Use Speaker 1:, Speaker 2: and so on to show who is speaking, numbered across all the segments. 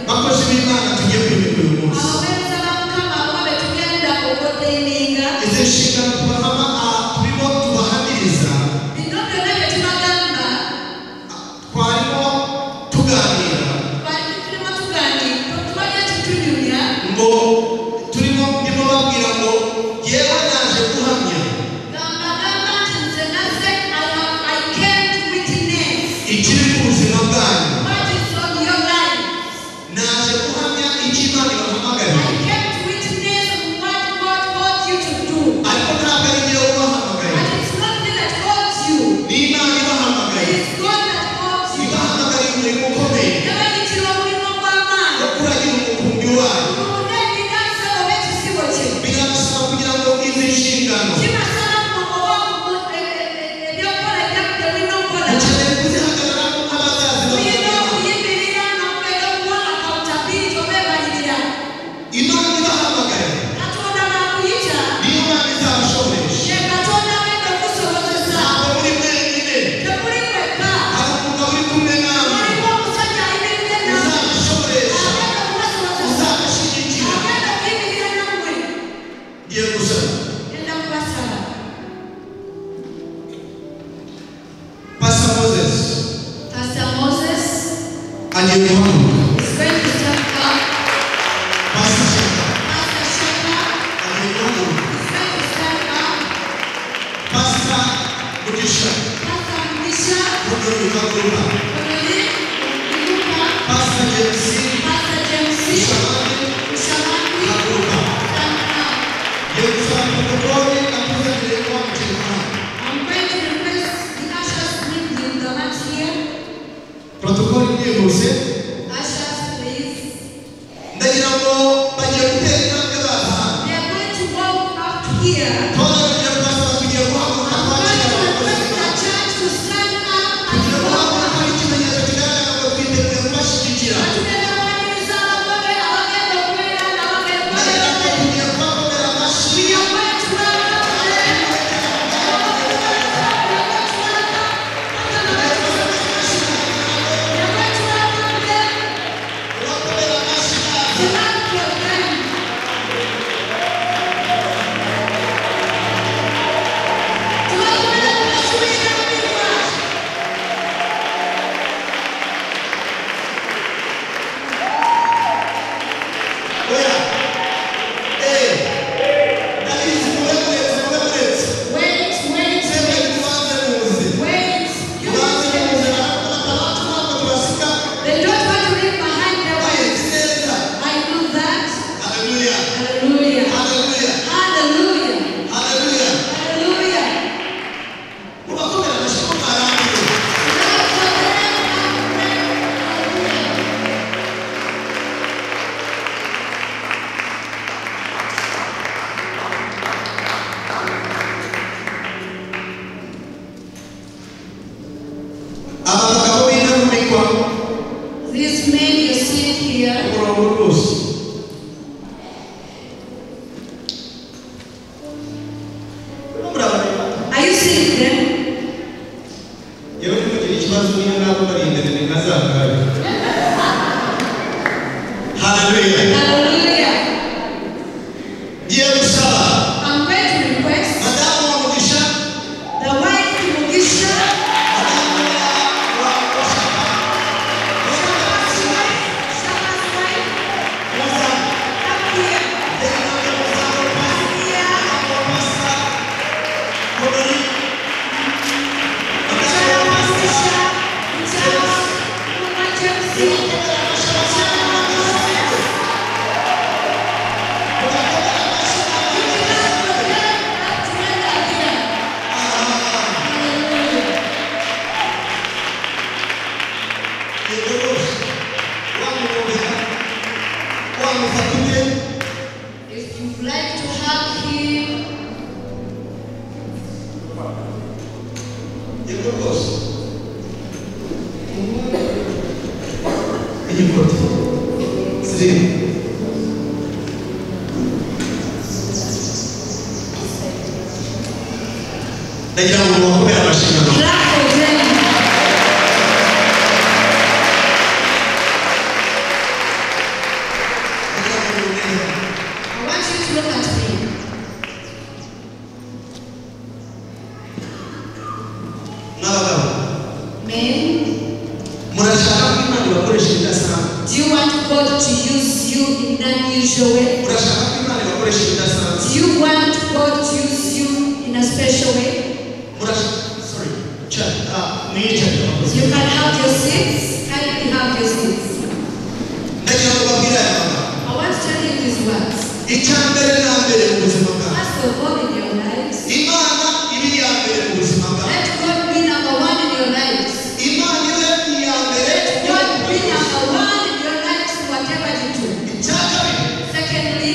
Speaker 1: bakozi b'Imana tugiye kwibuka uyu munsi izi nshingano turimo tubahamiriza twarimo tuganira ngo ndimo babwira ngo yewe naje guhamya ikiri ku buzima bwanyu naje guhamya icyo Imana ibahamagariye ariko ntabwo ari njyewe ubahamagaye ni Imana ibahamagaye ibahamagariye umurimo ukomeye wo kuragira umukumbi wayo birabasaba kugira ngo izi nshingano mukeneye kuzihagararamo nk'abazazi Imana ibahamagaye niyo Imana izabashoboresha ntabwo muri mwenyine hari umugabo uri kumwe nawe uzabashoboresha uzabashyigikira ngiye gusaba Pastor Moses agiye guhaguruka Pastor Shaka agiye guhaguruka Pastor Mugisha guhaguruka Pastor James Shamani guhaguruka ngiye gusaba protokoli akuzanire kwa mutekano protokoli nihuse ndagira ngo bagiye gutera intambwe baza tubona kugira ngo basaba kugiye guhaguruka kwakira kugira ngo haguruka hari ikimenyetso kigaragara ngo twiteguye kubashyigikira ndagira ngo tugiye kubakomera amashyi kubakomera amashyi oya ndabizi muremuretse sebe mubanze muze mubanze muze abatatu ntabwo tubasiga bahizi neza haleluya haleluya mubakomera amashyi ko mwarambiwe aba bagabo b'intarumikwa
Speaker 2: These men you see here,
Speaker 1: umurongo rwose murabareba
Speaker 2: are you seeing them?
Speaker 1: yewe ntimugire ikibazo niyo nabo bari imbere ntazagabe haleluya
Speaker 2: Hallelujah.
Speaker 1: ngiye gusaba
Speaker 2: I'm going to request
Speaker 1: madamu wa Mugisha
Speaker 2: the wife to Mugisha,
Speaker 1: madamu wa Shaka
Speaker 2: Shama's wife,
Speaker 1: muza
Speaker 2: up here,
Speaker 1: ndetse muzabo pasi
Speaker 2: here,
Speaker 1: abo pasta mubiri
Speaker 2: Mchana Mugisha, Mchana Mama James, if you'd like to hug him,
Speaker 1: ndagira ngo mubakomere amashyi
Speaker 2: clap for them. look at me. Men, do you want God to use you in an unusual way? Do you want God to use you in a special way? You can have your seats. Kindly have your seats. I want to tell you these words. First of all, in your lives, let God be number one in your lives. Let God be number one in your lives, whatever you do. Secondly,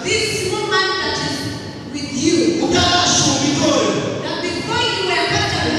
Speaker 2: this woman that is with you, that before you were better than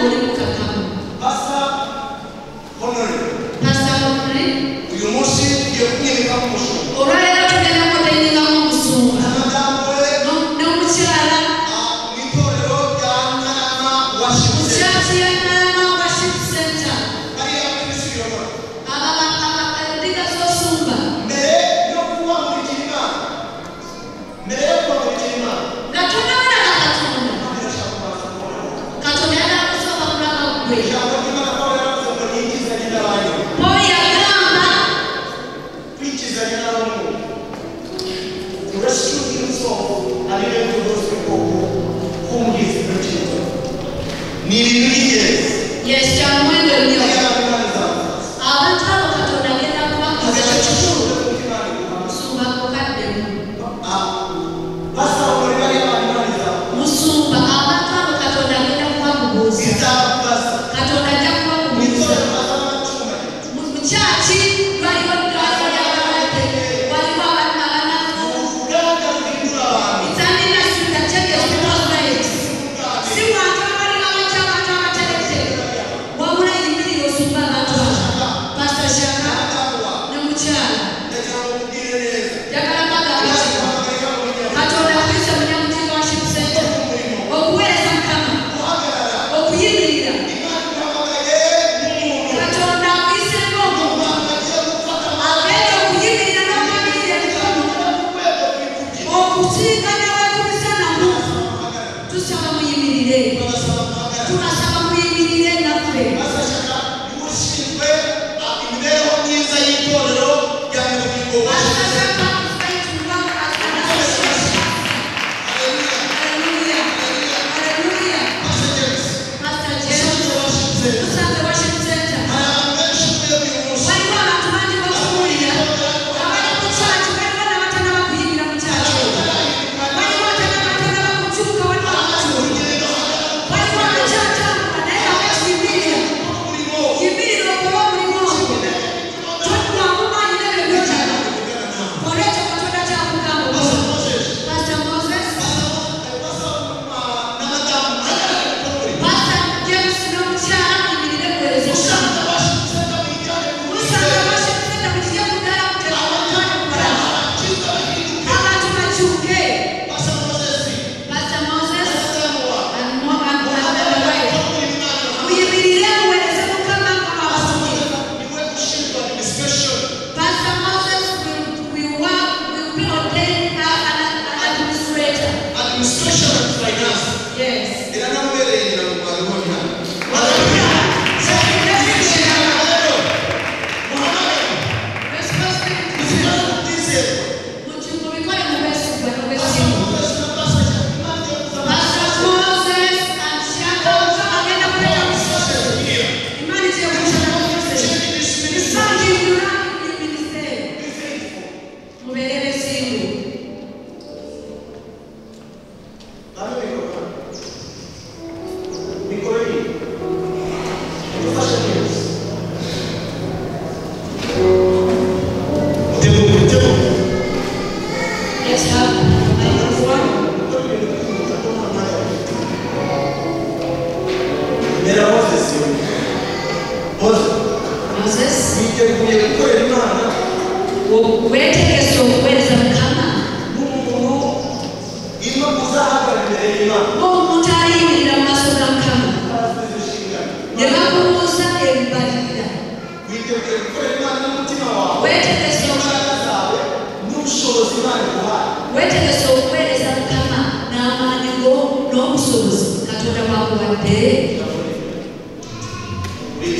Speaker 2: uri mukakama.
Speaker 1: Pastor Honore.
Speaker 2: Pastor Honore.
Speaker 1: Uyu munsi tugiye kumwereka umushumba.
Speaker 2: Orera tugenda kutenga umusumba.
Speaker 1: Madamwe.
Speaker 2: No mucyara.
Speaker 1: Itorero rya Ntarama Worship Center.
Speaker 2: Church ya Ntarama Worship Center.
Speaker 1: Bari abakristo yobora.
Speaker 2: Diga zosumba.
Speaker 1: Mbere yo kuba muri kirima. Mbere yo kuba muri kirima.
Speaker 2: Gatuna wana gatuna. Katuna yana kusoma kulama kwe. Poi agamba.
Speaker 1: Kwikiza nyina Mungu. Rescue himself and even to those people whom he is preaching to. Ni years.
Speaker 2: Yes, chamwendo ndio. Abantu abo Katonda agenda kubakoza ekikulu. Musumba kokadde.
Speaker 1: Basa olibali abamaliza.
Speaker 2: Musumba abantu abo Katonda agenda kubakubuuza. Katonda ajja kubakubuuza. Mu kyaki waliwo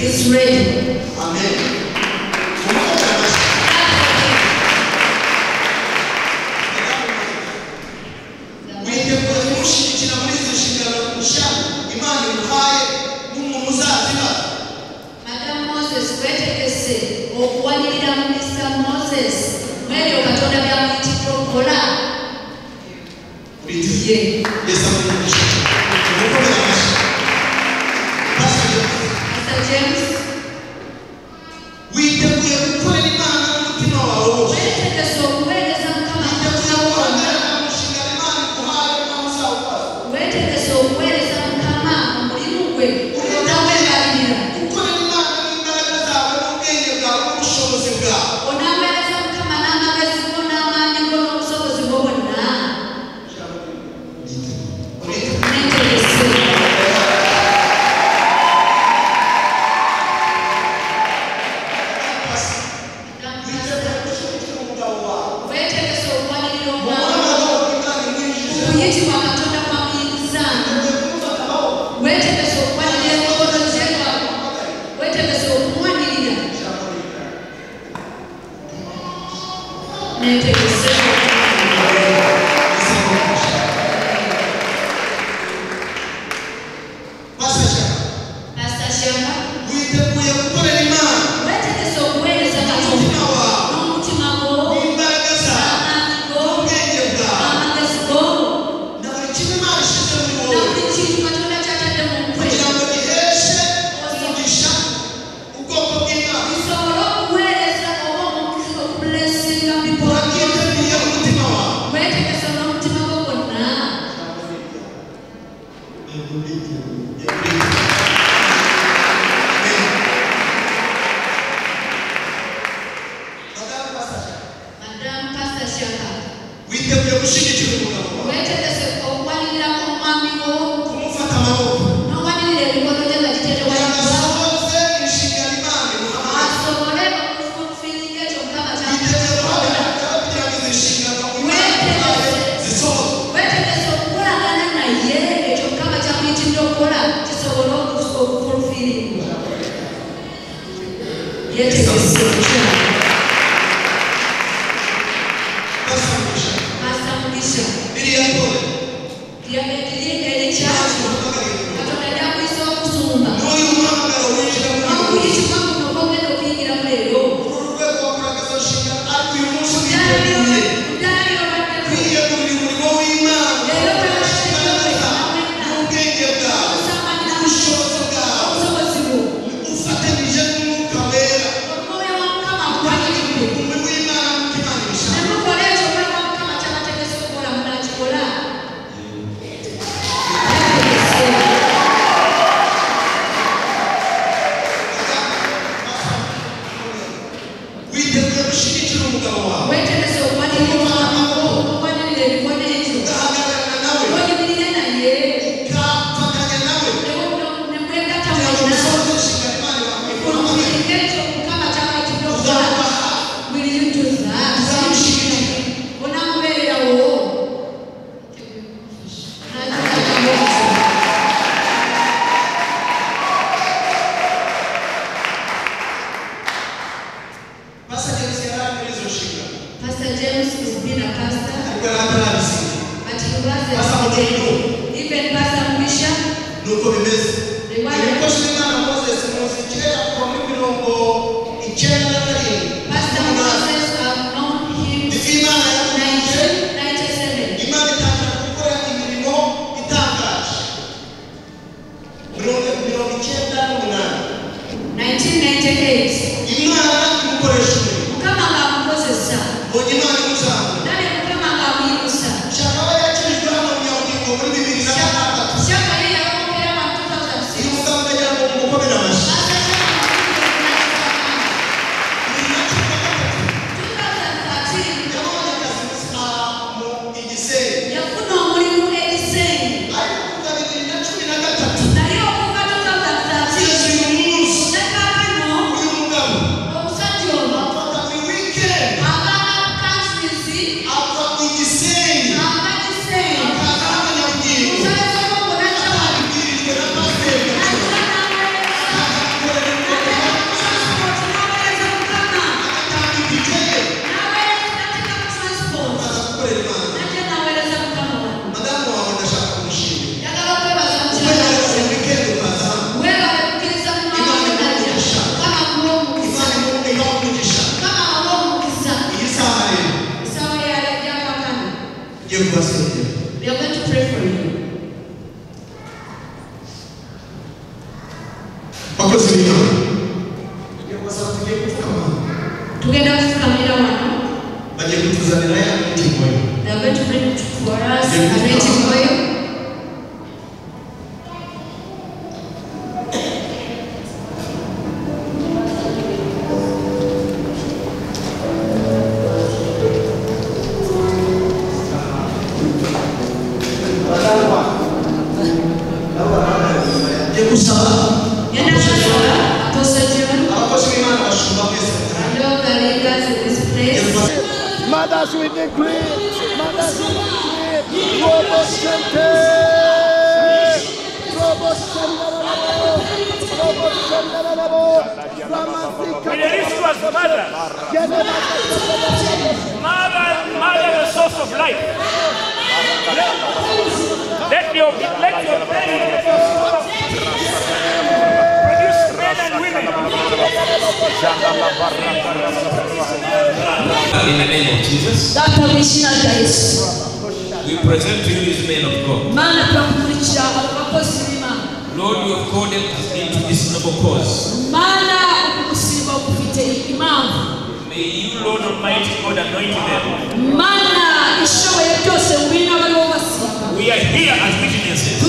Speaker 2: It's ready.
Speaker 1: Amen.
Speaker 2: Madam Moses, wetegese okuwanirira Mr. Moses mwebyo Katonda byamuyitidde okukola. Ye. Pastor James.
Speaker 1: Witeguye gukorera Imana n'umutima wawe wose.
Speaker 2: Wetegese okuweereza Mukama n'omutima gwo. Wetegese okuweereza Mukama mu mulimu gwe.
Speaker 3: Mothers with the green, mothers with the green, Robo Center, Robo Center,
Speaker 4: Mother, the source of life. Let your produce men and women.
Speaker 5: In the name of Jesus, we present to you these men of God. Lord, you have called them into this noble cause. May you, Lord Almighty God, anoint them. We are here as witnesses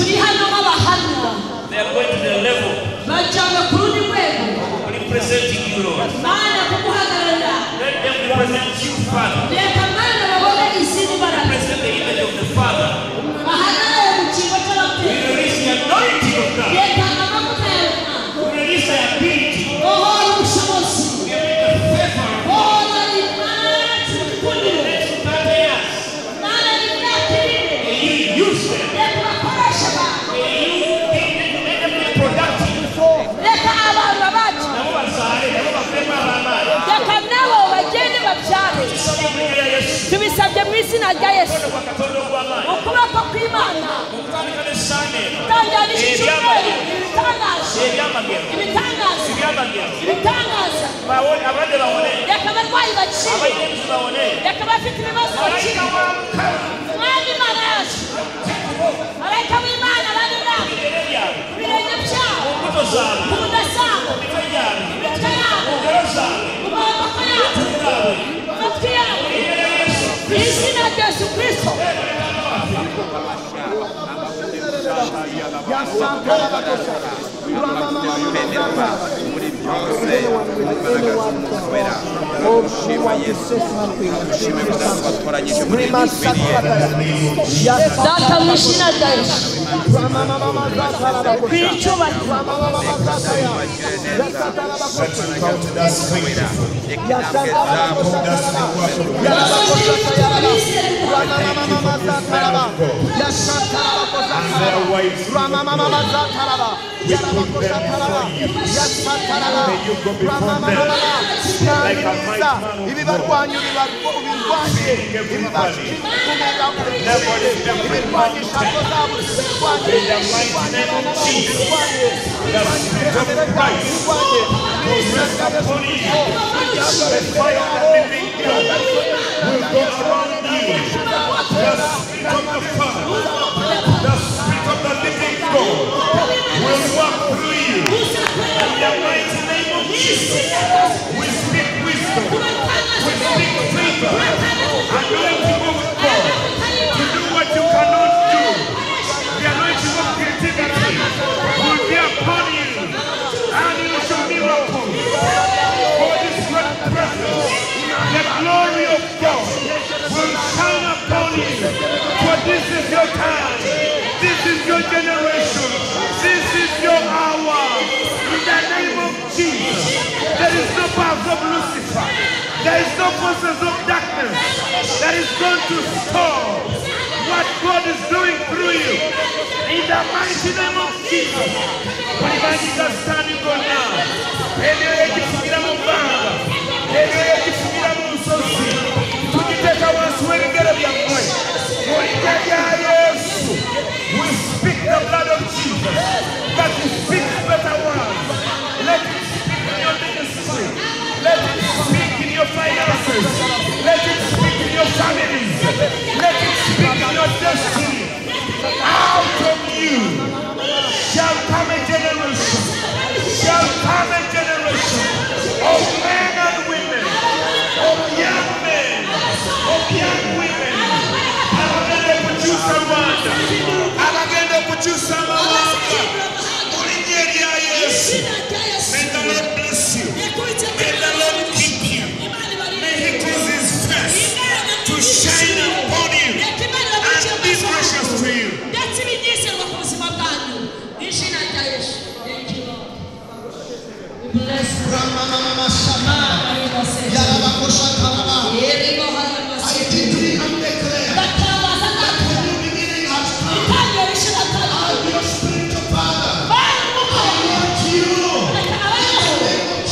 Speaker 3: izina rya Yesu ukuboko kw'Imana tangira icyumweru ibitangaza reka abarwayi bakire reka abafite ibibazo bakire mwami Imana yacu areka w'Imana barira ibirenge byabo ku nda zabo imitwe yabo mu maboko yabo mu matwi yabo mu izina rya Yesu Kristo. Data mu izina rya Yesu
Speaker 6: There is no forces of darkness that is going to stop what God is doing through you. In the mighty name of Jesus. Standing for now. We speak the blood of Jesus that speaks better words. Let it speak in your ministry. Let it speak in your finances. Let it speak in your families. Let it speak in your destiny. Out of you shall come a generation. Shall come a generation of men and women, of young men, of young women. I'm going to produce a wonder. I'm going to produce a wonder. May the Lord bless you. May the Lord keep you. May He cause His face to shine upon you and be gracious to you.
Speaker 1: I decree and declare that when new beginning has come, I'll be your spiritual father. I want you.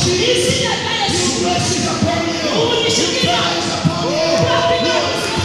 Speaker 1: Jesus, His blessings upon you. His blessings upon you.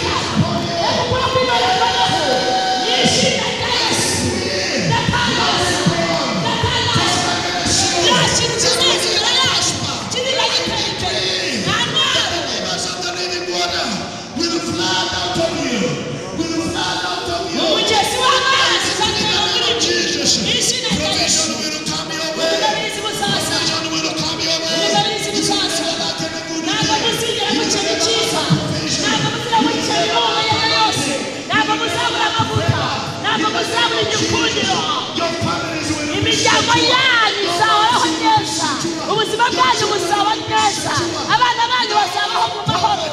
Speaker 3: imiryango yanyu izahoraho neza, ubuzima bwanyu buzaba neza, abana banyu bazabaho mu mahoro,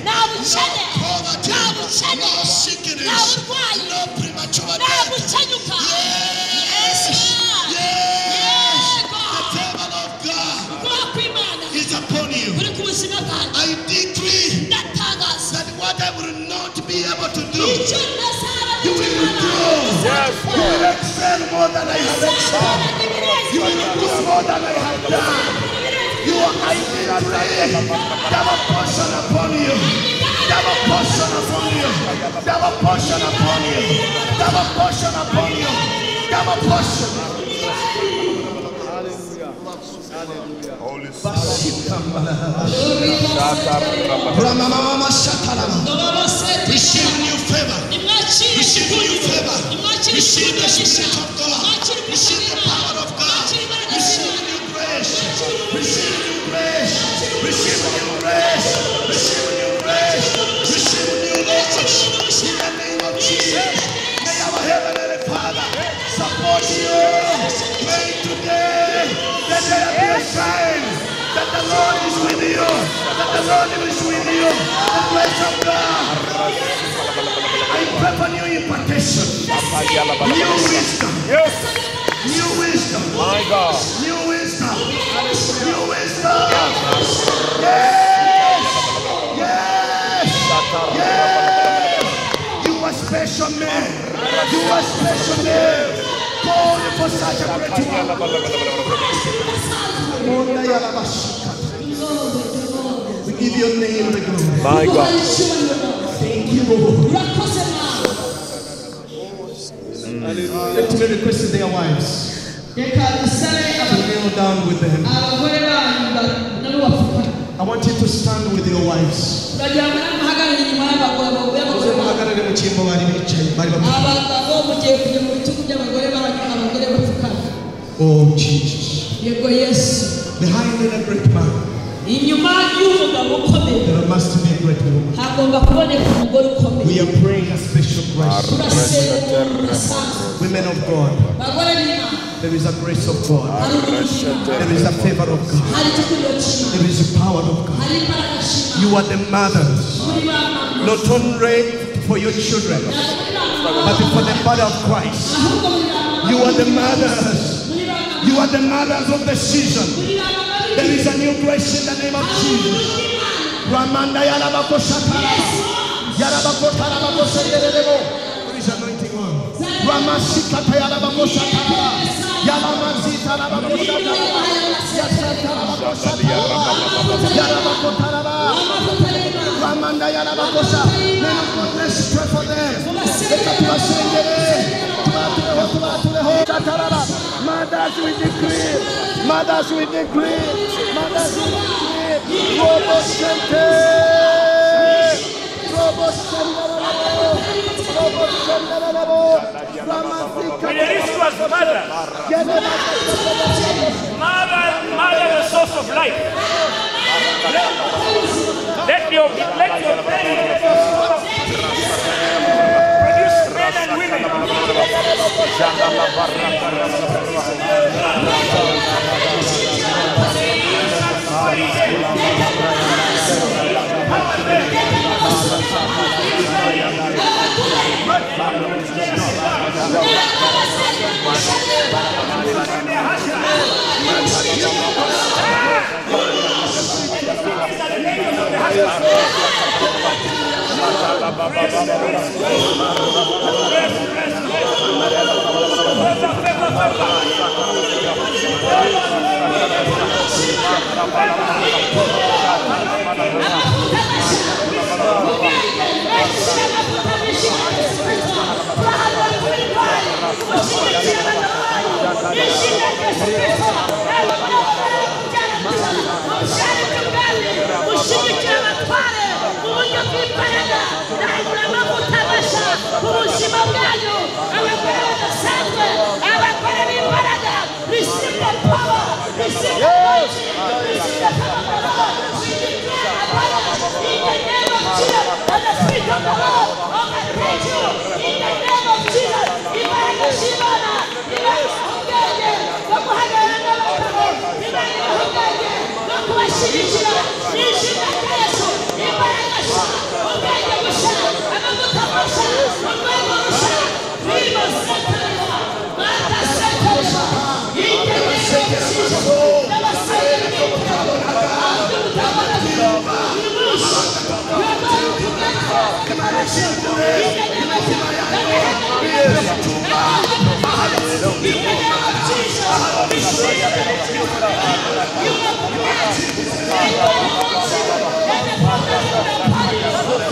Speaker 3: nta bukene, nta bukene, nta burwayi, nta gukenyuka.
Speaker 1: I decree that what I will not be able to do, you will do. You will excel more than I have excelled. You will do more than I have done. You are I decree double portion upon you. Double portion upon you. Double portion upon you. Double portion upon you. Double portion.
Speaker 6: Holy Spirit.
Speaker 1: Receive new favor. Receive new favor. Receive the Spirit of God. Receive the power of God. Receive new grace. Receive new grace. Receive new grace. Receive new grace. Receive new knowledge. In the name of Jesus. May our Heavenly Father support you. Pray today that there be a sign that the Lord is with you. That the Lord is with you. The grace of God. I pray for new impartation. New wisdom.
Speaker 6: Yes.
Speaker 1: New wisdom.
Speaker 6: My God.
Speaker 1: New wisdom. New wisdom. Yes. Yes. Yes. You are special man. You are special man. Call for such a great one. We give your name the glory.
Speaker 6: My God.
Speaker 1: Thank you, Lord. Let me request their wives to kneel down with them. I want you to stand with your wives. Oh Jesus. Behind a great man, there must be a great woman. We are praying a special grace. Women of God, there is a grace of God. There is a favor of God. There is a power of God. You are the mothers, not only for your children, but for the body of Christ. You are the mothers. You are the mothers of the season. There is a new grace in the name of Jesus. Ramanda Yarabako Shatara. Yarabako Tarabako Senderebo. There is anointing on. Ramasika Yarabako Shatara. Yalamazita Rabako Shatara. Yarabako Taraba. Ramanda Yarabako Shatara. Men of God, let's pray for them. Mothers we decree. Mothers we decree. Mothers we decree. Robo Shente. Robo Shente. Robo Shente.
Speaker 4: We release you as mother. Mother, the source of life. Let your belly produce men and women.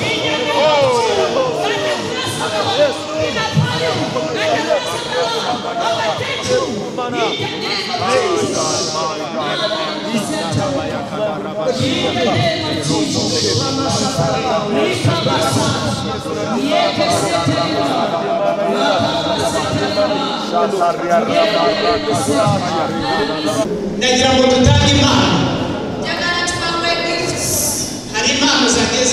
Speaker 1: You Nagira ngo tutange impano. Hari impano zagiye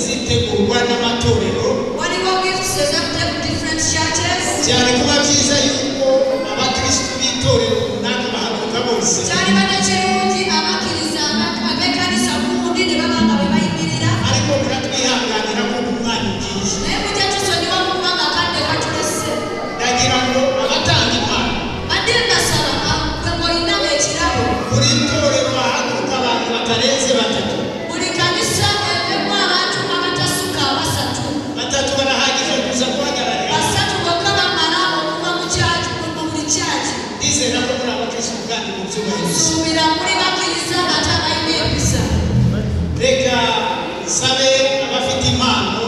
Speaker 1: zitegurwa n'amatorero. Cyane kuba byiza yuko abakristo b'itorero runaka bahaguruka bose. Ariko muratwihanganira ko umwanya ugiye. Nagira ngo abatanga impano buri torero bahaguruka abantu batarenze batatu. Batatu barahagije kuza guhagararira. Ndizera ko muri abakristo kandi mu byubahiriza. Reka sabe abafite impano.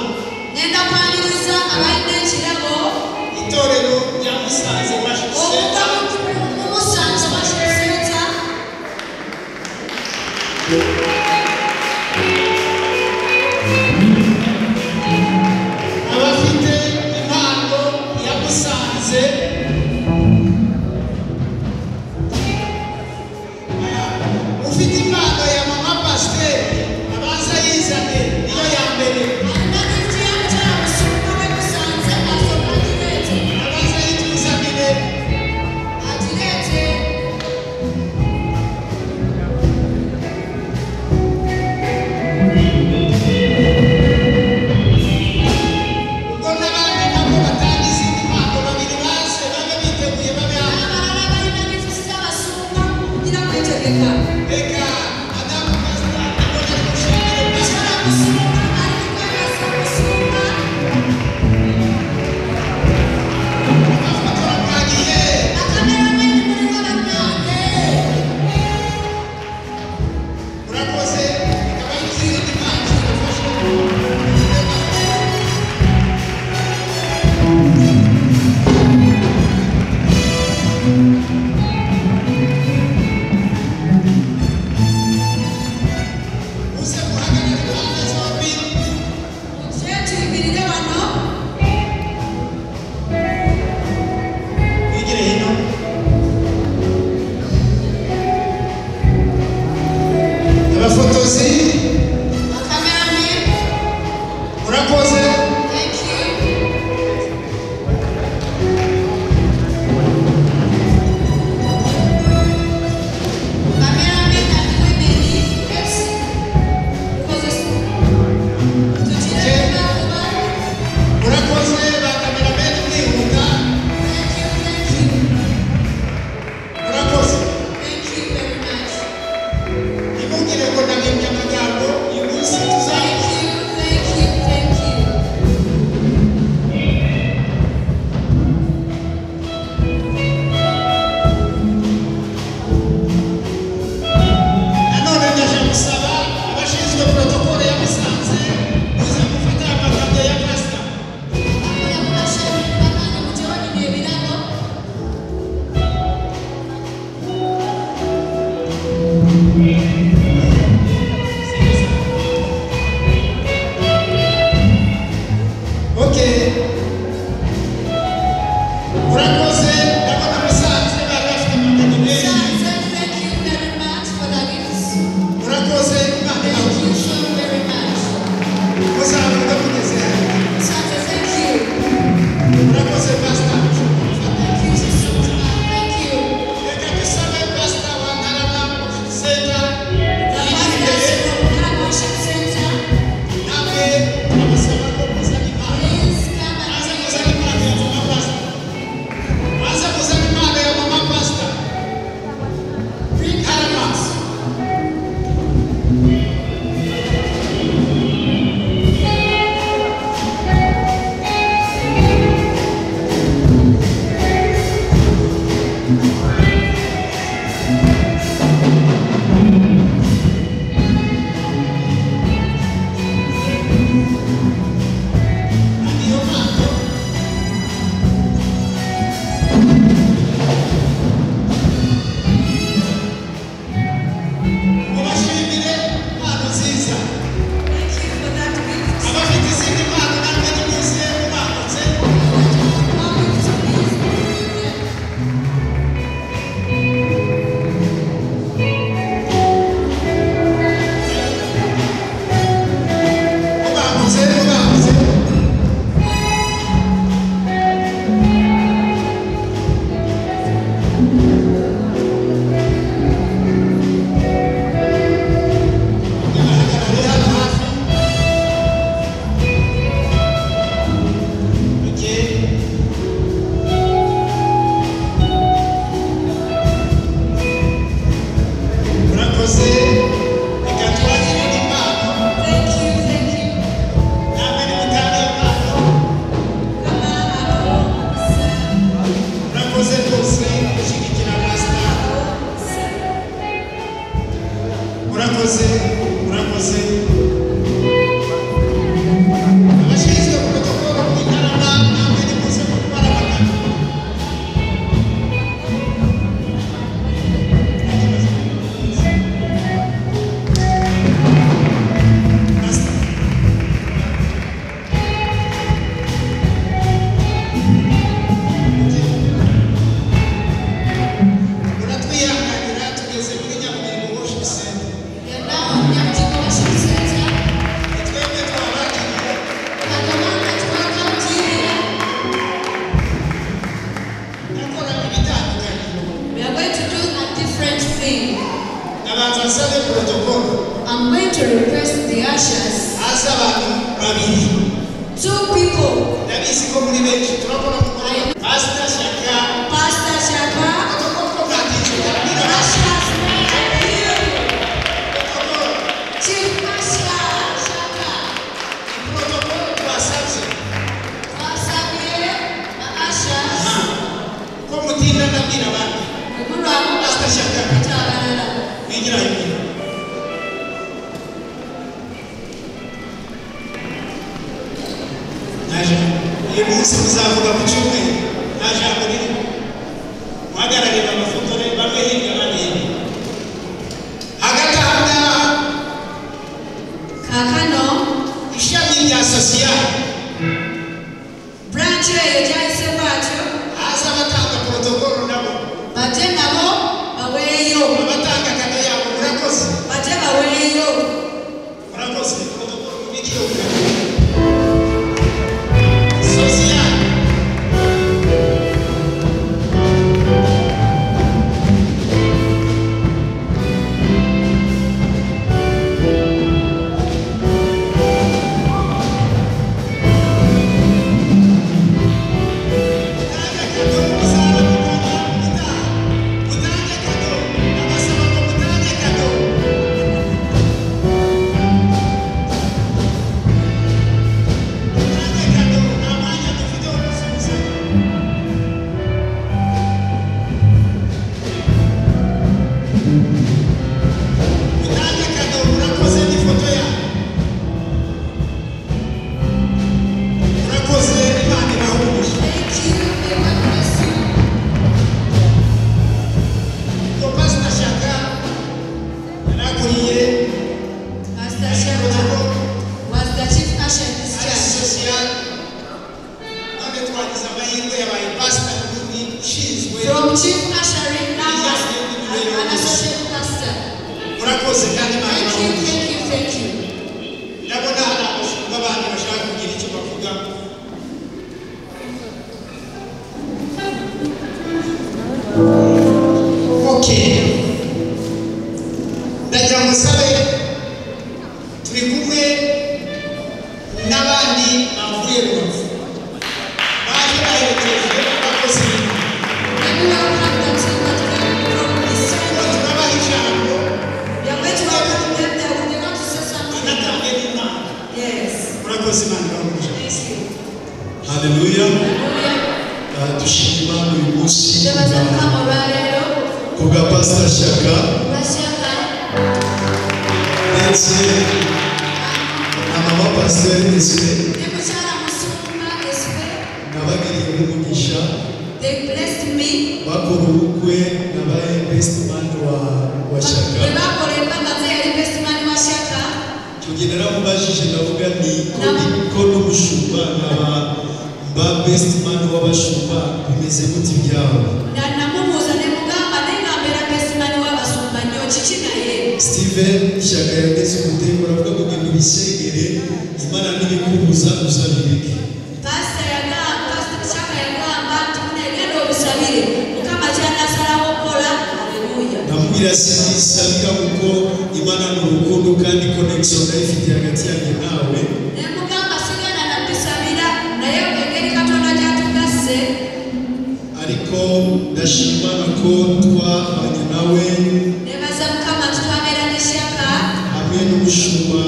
Speaker 1: Itorero rya Musanze Worship Center. Abafite impano ya Musanze. Ufite impano ya mama pasteur abanza yizane niyo ya mbere. Abanza yituzanire. Ubwo n'abandi nabo batanga izindi mpano babiri baze babe biteguye babe hano. Reka Adamu Pastor abone gushimira amafoto mwagiye. Murakoze ikaba y'izindi mpano zibafasha. Uze guhagarara impande zombi. Wigire hino. Abafotozi murakoze. Murakoze ba cameraman mwihuta.
Speaker 2: I'm going to request the ushers. Two people. Pastor Shaka. Chief Pastor Shaka. From Chief Ushering now an associate pastor. Thank you.
Speaker 1: Okay. Ndagira musabe turi kumwe n'abandi bavuye Rubavu. Baje baherekeje abakozi.
Speaker 7: Hallelujah. Tushima uyu munsi kuga Pastor Shaka ndetse na mama Pastor Esme nabagiriye umugisha.
Speaker 2: They blessed me.
Speaker 7: Bakora ubukwe nabaye best man wa Shaka. Tugendera mu bajije ndavuga ni ko n'umushumba ba best man w'abashumba bimeze gute byabo. Steven Shaka yageze umutembo aravuga ngo genda ubisengere Imana nibikubuza uzabireke.
Speaker 2: Pastor Shaka yagamba tumune genda ubisabire kama cyana sala
Speaker 7: Biblia sisabira kuko Imana n'urukundo kandi connection ifite hagati yanjye nawe.
Speaker 2: Nemugamba sigana na bisabira nayo engeri Katonda gyatugase.
Speaker 7: Ariko ndashimana ko twabanye nawe.
Speaker 2: Nebaza Mukama twabera n'ishyaka.
Speaker 7: Hamwe n'umushumba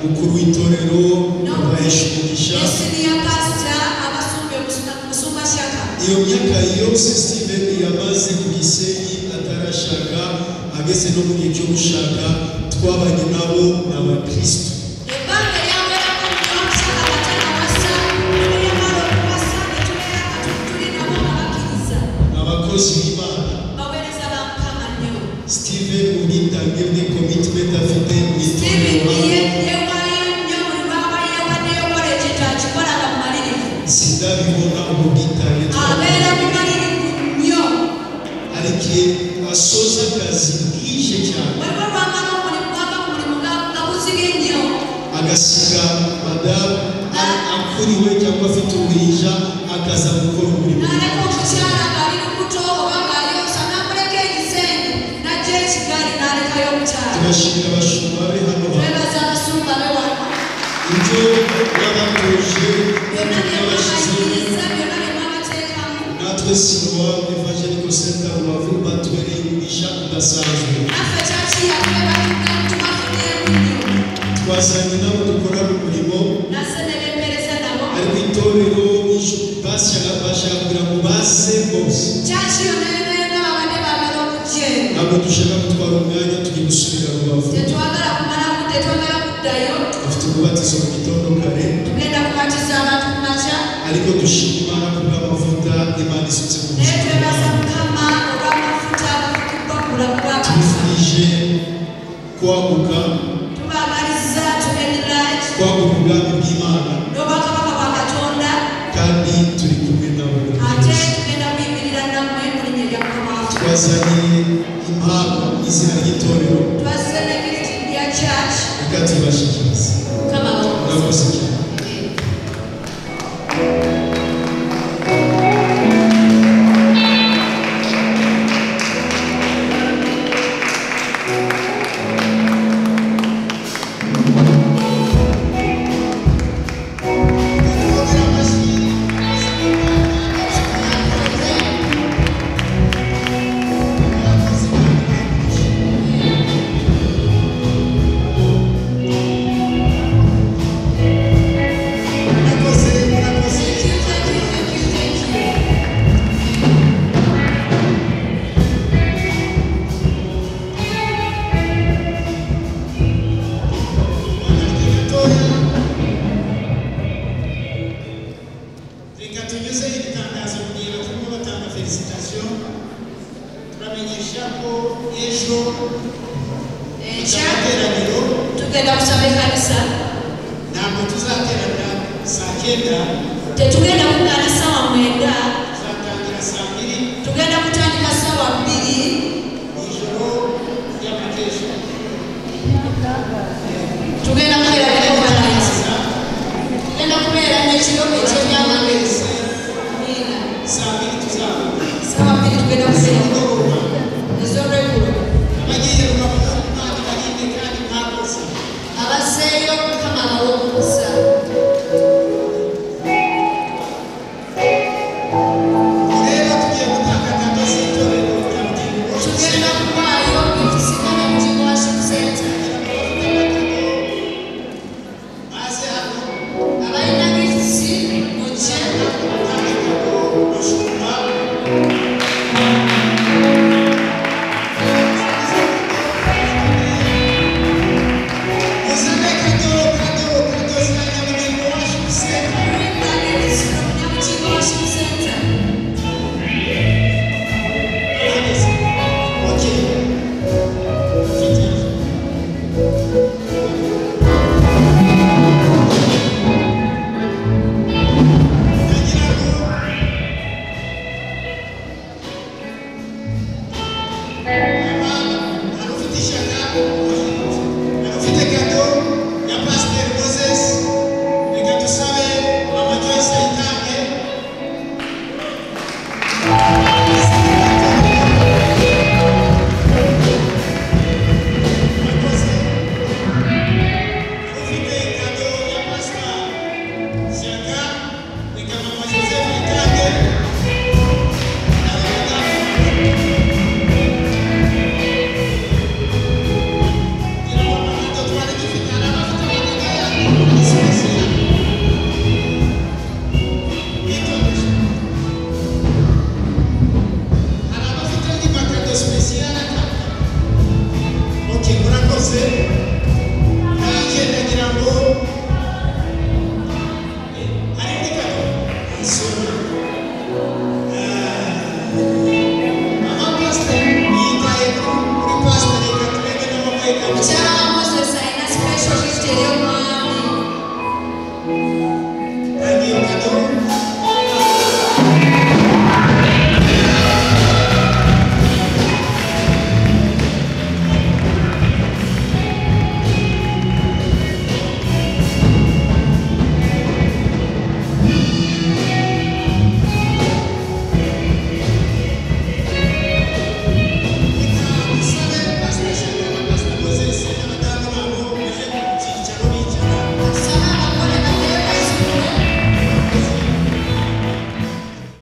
Speaker 7: mukuru w'itorero abaheshumisha.
Speaker 2: Senior pastor abasumbe musumba shyaka.
Speaker 7: Iyo myaka yose Steven yamaze ku Gisenyi atarashaka ageze no mu gihe cyo gushaka twabanye nabo n'abakristo.
Speaker 2: Ebanga yambera ko twashaka batana basa n'abamaro basa n'tumera katuturi nabo abakiriza.
Speaker 7: Abakozi b'Imana.
Speaker 2: Bawereza bamukama nyo.
Speaker 7: Steven unitange ne commitment afite
Speaker 2: Steven yewayo nyo baba yewane yokore kitachikola kamalirivu.
Speaker 7: Sindabibona ubwitange.
Speaker 2: Abera kumalirivu nyo.
Speaker 7: Ariko asoza akazi bwije cyane.
Speaker 2: Baba bamara umurimo ngabuzige nyo.
Speaker 7: Agasiga madamu akuriwe cyangwa afite ubuhija akaza gukora umurimo.
Speaker 2: Nareko kucyara bari kutoba bari osana mureke igisenyi na je kigali nareka yo kucyara.
Speaker 7: Turashimira abashumba be hano.
Speaker 2: Twebaza abasumba be wano.
Speaker 7: Ibyo babatuje
Speaker 2: byonabashyize byonabamatekamo.
Speaker 7: natwe Siloa Evangelical Center Rubavu batwereye umugisha udasanzwe.
Speaker 2: Nafe chachi yakweba tumafikie mwinyo.
Speaker 7: Twazanye nabo dukora umurimo.
Speaker 2: Nasenebe mpereza nabo.
Speaker 7: Ariko itorero bashaka kugira ngo base bose.
Speaker 2: Chachi yonene n'abane babero kuje.
Speaker 7: Ntabwo dushaka gutwara umwanya tugiye gusubira Rubavu.
Speaker 2: Tetwagala kumara tetwagala kudayo.
Speaker 7: Afite umubatizo mu gitondo kare.
Speaker 2: Tugenda kubatiza abantu kumacha.
Speaker 7: Ariko dushima Imana kubw'amavuta Imana isutse mu buzima.
Speaker 2: Twebaza Mukama olw'amafuta agakubakula kubaka.
Speaker 7: Tubifurije kwaguka.
Speaker 2: Tubagaliza tubenirage.
Speaker 7: Kwaguka ubwami bw'Imana.
Speaker 2: N'obwakabaka bwa Katonda.
Speaker 7: Kandi turi kumwe nawe.
Speaker 2: Ate tugenda kuyimirira namwe mu linnya lya Mukama waffe.
Speaker 7: Twazanye impano izina ry'itorero.
Speaker 2: Twazanye gift ya church.
Speaker 7: Reka tubashikirize.
Speaker 2: Mukama waffe.
Speaker 7: Murakoze cyane.
Speaker 2: Tugenda kusaba ekanisa.
Speaker 7: Ntabwo tuzaterana saa 9.
Speaker 2: Tetugenda kugaana sawa 9.
Speaker 7: Tuzatangira saa 2.
Speaker 2: Tugenda kutandika sawa 2.
Speaker 7: Ijoro ry'amatesha.
Speaker 2: Tugenda kubeera n'okubalansa. Tugenda kubeera n'ekiro eky'ebyamagezi.
Speaker 7: Saa 2 tuzaba.
Speaker 2: Sawa 2 tugenda kubeera. Ez'olweggulo.
Speaker 7: Abagiye Rubavu bagende kandi mwakoze.
Speaker 2: Abaseeyo Mukama bawe okusa.
Speaker 7: Rero tugiye gutanga akazi itorero rya Bugingo.
Speaker 2: Tugenda kuwaayo ekisigala mu Bugingo Worship Center.
Speaker 7: Maze hano
Speaker 2: Abalina gifts mujje.
Speaker 7: bashumba. Uzane kado zina Bugingo Worship Center.
Speaker 2: Bugingo Worship Center.
Speaker 7: wamenyekana
Speaker 2: Mukyala wa Moses alina special gift eri omwana.